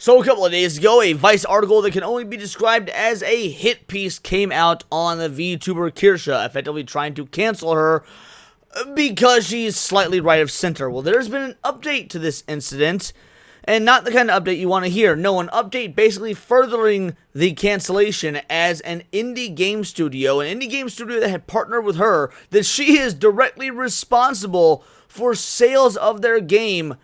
So a couple of days ago, a Vice article that can only be described as a hit piece came out on the VTuber Kirsche, effectively trying to cancel her because she's slightly right of center. Well, there's been an update to this incident, and not the kind of update you want to hear. No, an update basically furthering the cancellation as an indie game studio that had partnered with her, that she is directly responsible for sales of their game,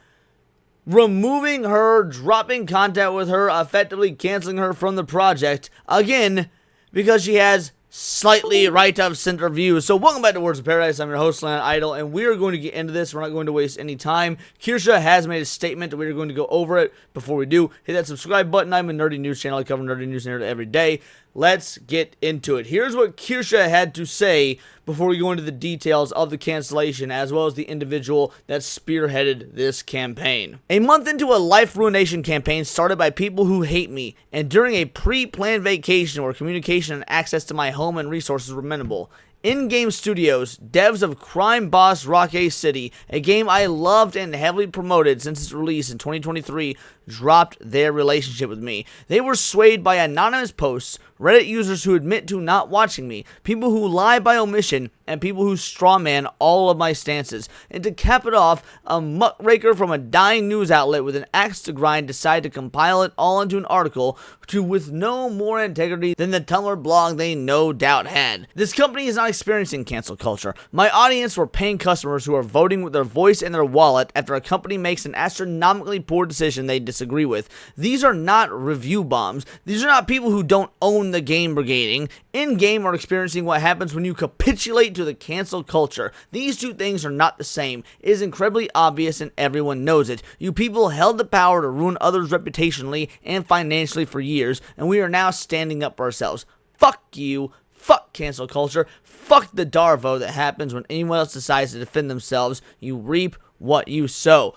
removing her, dropping contact with her, effectively canceling her from the project, again, because she has slightly right of center views. So welcome back to Words of Paradise. I'm your host, Land Idol, and we are going to get into this. We're not going to waste any time. Kirsche has made a statement, and we are going to go over it. Before we do, hit that subscribe button. I'm a nerdy news channel. I cover nerdy news narrative every day. Let's get into it. Here's what Kirsche had to say before we go into the details of the cancellation, as well as the individual that spearheaded this campaign. A month into a life ruination campaign started by people who hate me, and during a pre-planned vacation where communication and access to my home and resources were minimal. In-game studios, devs of Crime Boss Rocket City, a game I loved and heavily promoted since its release in 2023, dropped their relationship with me. They were swayed by anonymous posts, Reddit users who admit to not watching me, people who lie by omission, and people who strawman all of my stances. And to cap it off, a muckraker from a dying news outlet with an axe to grind decided to compile it all into an article with no more integrity than the Tumblr blog they no doubt had. This company is not experiencing cancel culture. My audience were paying customers who are voting with their voice and their wallet after a company makes an astronomically poor decision they disagree with. These are not review bombs. These are not people who don't own the game brigading. In-game are experiencing what happens when you capitulate to the cancel culture. These two things are not the same. It is incredibly obvious and everyone knows it. You people held the power to ruin others reputationally and financially for years, and we are now standing up for ourselves. Fuck you. Fuck cancel culture. Fuck the Darvo that happens when anyone else decides to defend themselves. You reap what you sow.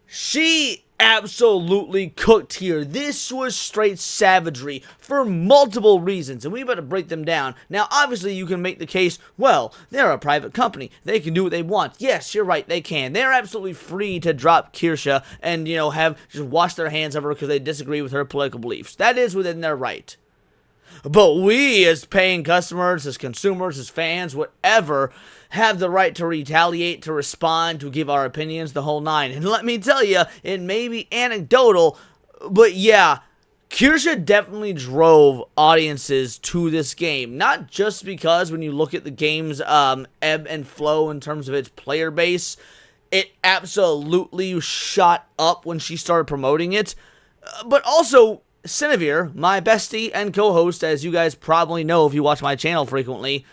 She absolutely cooked here. This was straight savagery for multiple reasons, and we better break them down. Now, obviously, you can make the case, well, they're a private company. They can do what they want. Yes, you're right, they can. They're absolutely free to drop Kirsche and, have just wash their hands of her because they disagree with her political beliefs. That is within their right. But we, as paying customers, as consumers, as fans, whatever, have the right to retaliate, to respond, to give our opinions, the whole nine. And let me tell you, it may be anecdotal, but yeah, Kirsche definitely drove audiences to this game. Not just because when you look at the game's ebb and flow in terms of its player base, it absolutely shot up when she started promoting it, but also Cinevere, my bestie and co-host, as you guys probably know if you watch my channel frequently,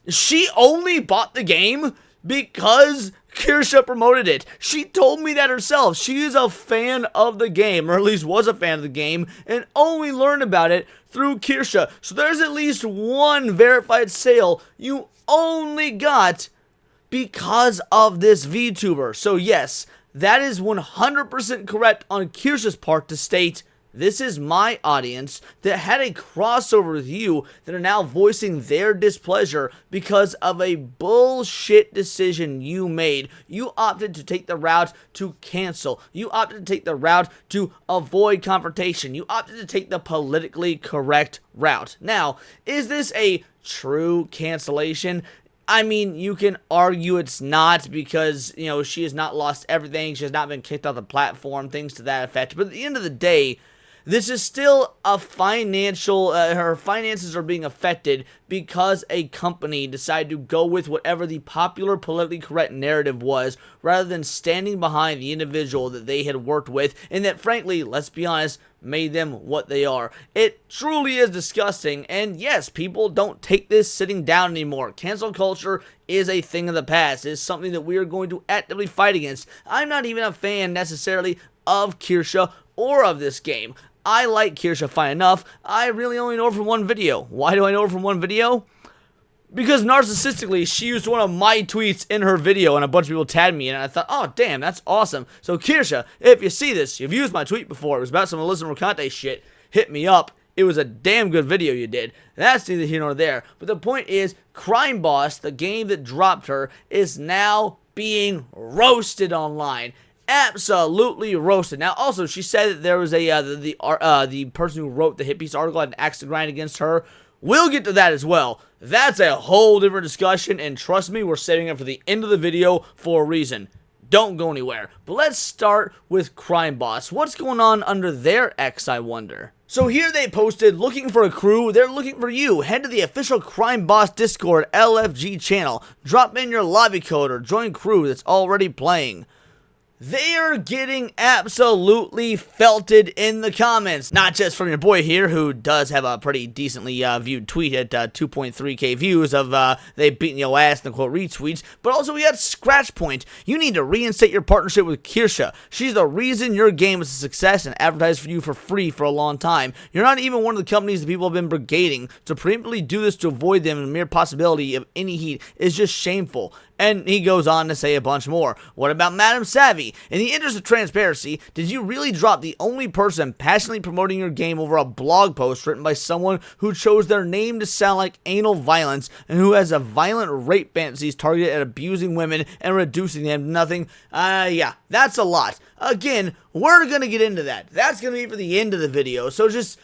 she only bought the game because Kirsche promoted it. She told me that herself. She is a fan of the game, or at least was a fan of the game, and only learned about it through Kirsche. So there's at least one verified sale you only got because of this VTuber. So yes, that is 100% correct on Kirsche's part to state, this is my audience that had a crossover with you that are now voicing their displeasure because of a bullshit decision you made. You opted to take the route to cancel. You opted to take the route to avoid confrontation. You opted to take the politically correct route. Now, is this a true cancellation? I mean, you can argue it's not because, she has not lost everything. She has not been kicked off the platform, things to that effect. But at the end of the day, this is still a financial, her finances are being affected because a company decided to go with whatever the popular politically correct narrative was, rather than standing behind the individual that they had worked with, and that frankly, let's be honest, made them what they are. It truly is disgusting, and yes, people don't take this sitting down anymore. Cancel culture is a thing of the past. It is something that we are going to actively fight against. I'm not even a fan necessarily of Kirsche or of this game. I like Kirsche fine enough. I really only know her from one video. Why do I know her from one video? Because narcissistically, she used one of my tweets in her video and a bunch of people tagged me, and I thought, oh damn, that's awesome. So Kirsche, if you see this, you've used my tweet before. It was about some Alyssa Mercante shit. Hit me up. It was a damn good video you did. That's neither here nor there. But the point is, Crime Boss, the game that dropped her, is now being roasted online. absolutely roasted. Now, also, she said that there was the person who wrote the hit piece article had an axe to grind against her. We'll get to that as well. That's a whole different discussion, and trust me, we're saving it for the end of the video for a reason. Don't go anywhere. But let's start with Crime Boss. What's going on under their X, I wonder? So here they posted, looking for a crew, they're looking for you. Head to the official Crime Boss Discord LFG channel. Drop in your lobby code or join crew that's already playing. They are getting absolutely felted in the comments. Not just from your boy here, who does have a pretty decently viewed tweet at 2.3k views of they beating your ass in the quote retweets, but also we had Scratch Point. You need to reinstate your partnership with Kirsche. She's the reason your game is a success and advertised for you for free for a long time. You're not even one of the companies that people have been brigading. To preemptively do this to avoid them and the mere possibility of any heat is just shameful. And he goes on to say a bunch more. What about Madam Savvy? In the interest of transparency, did you really drop the only person passionately promoting your game over a blog post written by someone who chose their name to sound like anal violence and who has a violent rape fantasies targeted at abusing women and reducing them to nothing? Yeah, that's a lot. Again, we're going to get into that. That's going to be for the end of the video. So just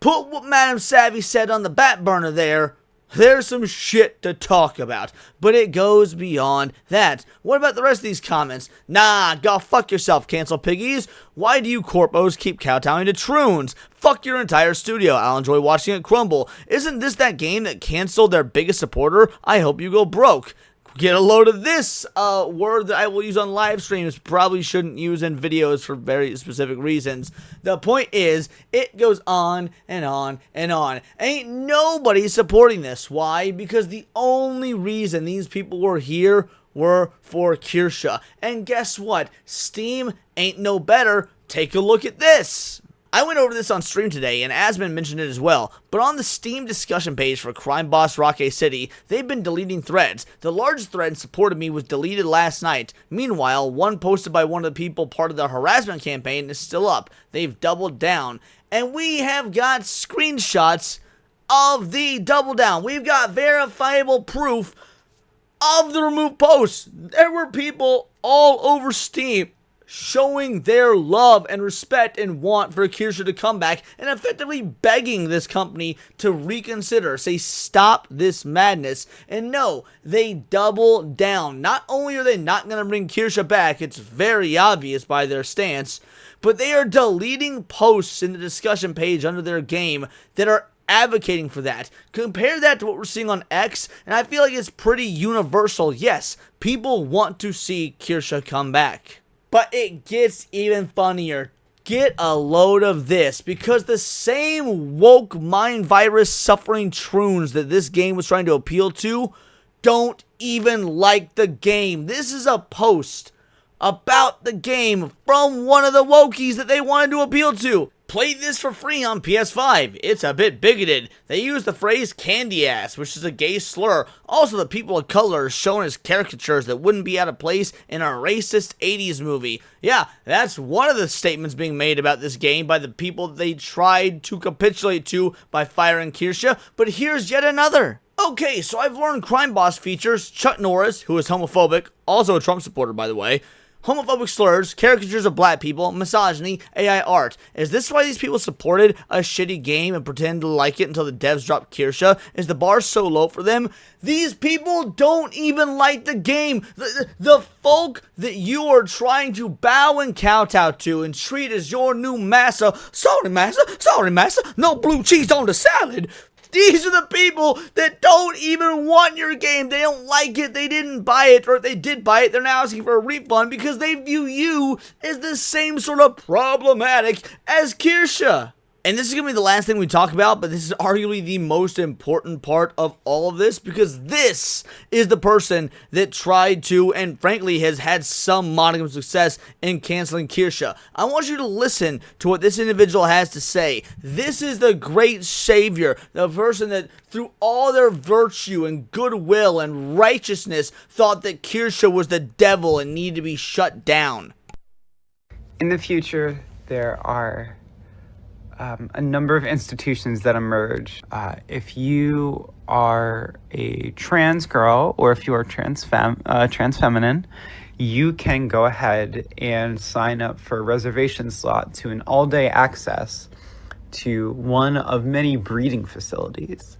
put what Madam Savvy said on the back burner there. There's some shit to talk about, but it goes beyond that. What about the rest of these comments? Nah, go fuck yourself, cancel piggies. Why do you corpos keep kowtowing to troons? Fuck your entire studio. I'll enjoy watching it crumble. Isn't this that game that canceled their biggest supporter? I hope you go broke. Get a load of this word that I will use on live streams. Probably shouldn't use in videos for very specific reasons. The point is, it goes on and on and on. Ain't nobody supporting this. Why? Because the only reason these people were here were for Kirsche. And guess what? Steam ain't no better. Take a look at this. I went over this on stream today, and Asman mentioned it as well, but on the Steam discussion page for Crime Boss Rocket City, they've been deleting threads. The largest thread supported me was deleted last night. Meanwhile, one posted by one of the people part of the harassment campaign is still up. They've doubled down. And we have got screenshots of the double down. We've got verifiable proof of the removed posts. There were people all over Steam showing their love and respect and want for Kirsche to come back and effectively begging this company to reconsider, say stop this madness. And no, they double down. Not only are they not going to bring Kirsche back, it's very obvious by their stance, but they are deleting posts in the discussion page under their game that are advocating for that. Compare that to what we're seeing on X, and I feel like it's pretty universal. Yes, people want to see Kirsche come back. But it gets even funnier. Get a load of this, because the same woke mind virus suffering troons that this game was trying to appeal to don't even like the game. This is a post about the game from one of the wokies that they wanted to appeal to. Play this for free on PS5. It's a bit bigoted. They use the phrase candy ass, which is a gay slur. Also, the people of color are shown as caricatures that wouldn't be out of place in a racist 80s movie. Yeah, that's one of the statements being made about this game by the people they tried to capitulate to by firing Kirsche, but here's yet another. Okay, so I've learned Crime Boss features Chuck Norris, who is homophobic, also a Trump supporter by the way, homophobic slurs, caricatures of black people, misogyny, AI art. Is this why these people supported a shitty game and pretend to like it until the devs dropped Kirsche? Is the bar so low for them? These people don't even like the game. The folk that you are trying to bow and kowtow to and treat as your new master. Sorry, master, no blue cheese on the salad. These are the people that don't even want your game. They don't like it. They didn't buy it. Or if they did buy it, they're now asking for a refund because they view you as the same sort of problematic as Kirsche. And this is going to be the last thing we talk about, but this is arguably the most important part of all of this, because this is the person that tried to, and frankly has had some modicum of success in canceling Kirsche. I want you to listen to what this individual has to say. This is the great savior, the person that through all their virtue and goodwill and righteousness thought that Kirsche was the devil and needed to be shut down. In the future, there are a number of institutions that emerge. If you are a trans girl or if you are trans feminine, you can go ahead and sign up for a reservation slot to an all-day access to one of many breeding facilities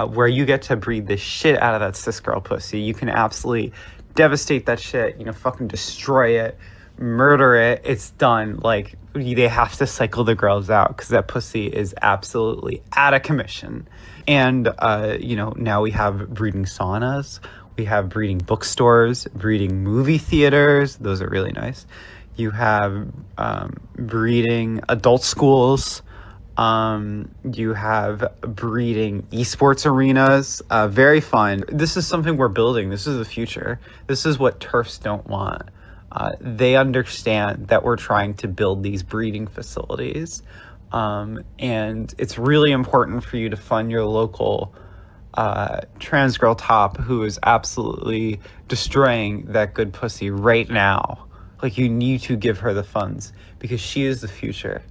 where you get to breed the shit out of that cis girl pussy. You can absolutely devastate that shit, fucking destroy it, murder it. It's done. Like, they have to cycle the girls out because that pussy is absolutely out of commission. And, now we have breeding saunas. We have breeding bookstores, breeding movie theaters. Those are really nice. You have breeding adult schools. You have breeding esports arenas. Very fun. This is something we're building. This is the future. This is what TERFs don't want. They understand that we're trying to build these breeding facilities. And it's really important for you to fund your local trans girl top who is absolutely destroying that good pussy right now. Like, you need to give her the funds because she is the future,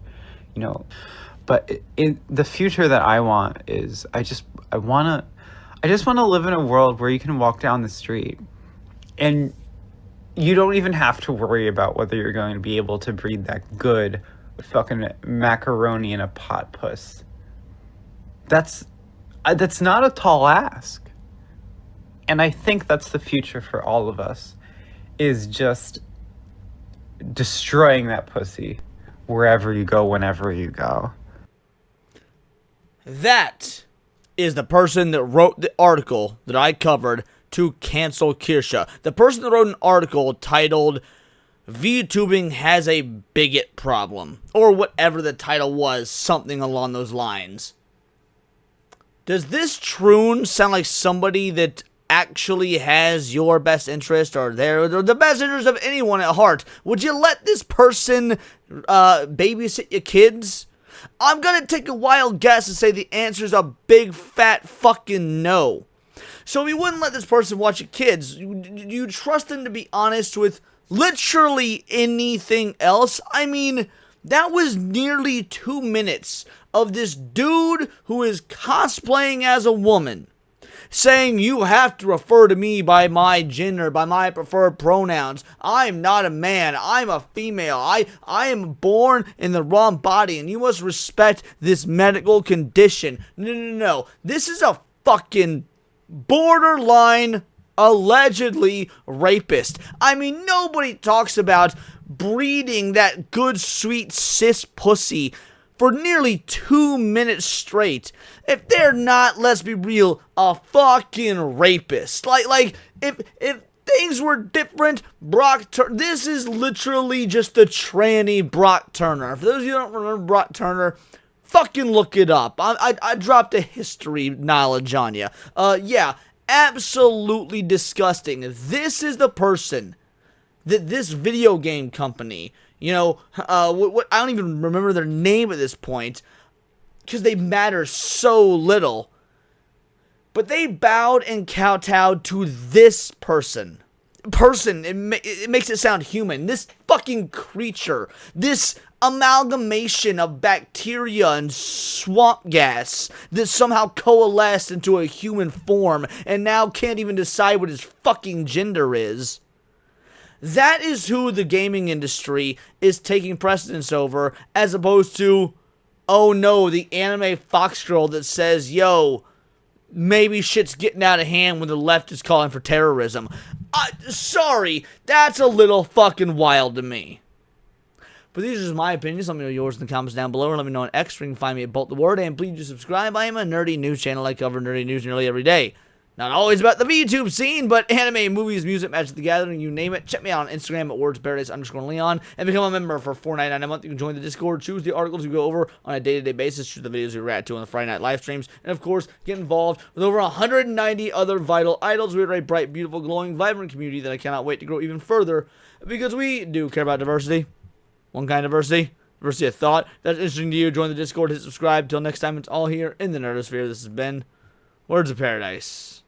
But the future that I want is I just want to live in a world where you can walk down the street and you don't even have to worry about whether you're going to be able to breed that good fucking macaroni in a pot puss. That's not a tall ask. And I think that's the future for all of us, is just destroying that pussy wherever you go, whenever you go. That is the person that wrote the article that I covered to cancel Kirsche. The person that wrote an article titled VTubing has a bigot problem, or whatever the title was, something along those lines. Does this troon sound like somebody that actually has your best interest, or the best interest of anyone at heart? Would you let this person babysit your kids? I'm gonna take a wild guess and say the answer is a big fat fucking no. So you wouldn't let this person watch your kids. You trust them to be honest with literally anything else? I mean, that was nearly 2 minutes of this dude who is cosplaying as a woman saying you have to refer to me by my gender, by my preferred pronouns. I'm not a man. I'm a female. I am born in the wrong body, and you must respect this medical condition. No. This is a fucking borderline, allegedly rapist. I mean, nobody talks about breeding that good, sweet cis pussy for nearly 2 minutes straight if they're not, let's be real, a fucking rapist. Like if things were different, this is literally just the tranny Brock Turner. For those of you who don't remember Brock Turner, fucking look it up. I dropped a history knowledge on you. Yeah, absolutely disgusting. This is the person that this video game company, I don't even remember their name at this point, because they matter so little. But they bowed and kowtowed to this person. It makes it sound human. This fucking creature. This amalgamation of bacteria and swamp gas that somehow coalesced into a human form and now can't even decide what his fucking gender is. That is who the gaming industry is taking precedence over, as opposed to, oh no, the anime fox girl that says, yo, maybe shit's getting out of hand when the left is calling for terrorism. Sorry, that's a little fucking wild to me. But these are just my opinions. Let me know yours in the comments down below, or let me know on X, where you can find me at Bolt the Word, and please do subscribe. I am a nerdy news channel. I cover nerdy news nearly every day. Not always about the VTube scene, but anime, movies, music, Magic the Gathering, you name it. Check me out on Instagram at wordsparadise_Leon and become a member for $4.99 a month. You can join the Discord, choose the articles we go over on a day-to-day basis, choose the videos we react to on the Friday night live streams, and of course, get involved with over 190 other vital idols. We are a bright, beautiful, glowing, vibrant community that I cannot wait to grow even further, because we do care about diversity. One kind of diversity. Diversity of thought. If that's interesting to you, join the Discord, hit subscribe. Till next time, it's all here in the Nerdosphere. This has been Words of Paradise.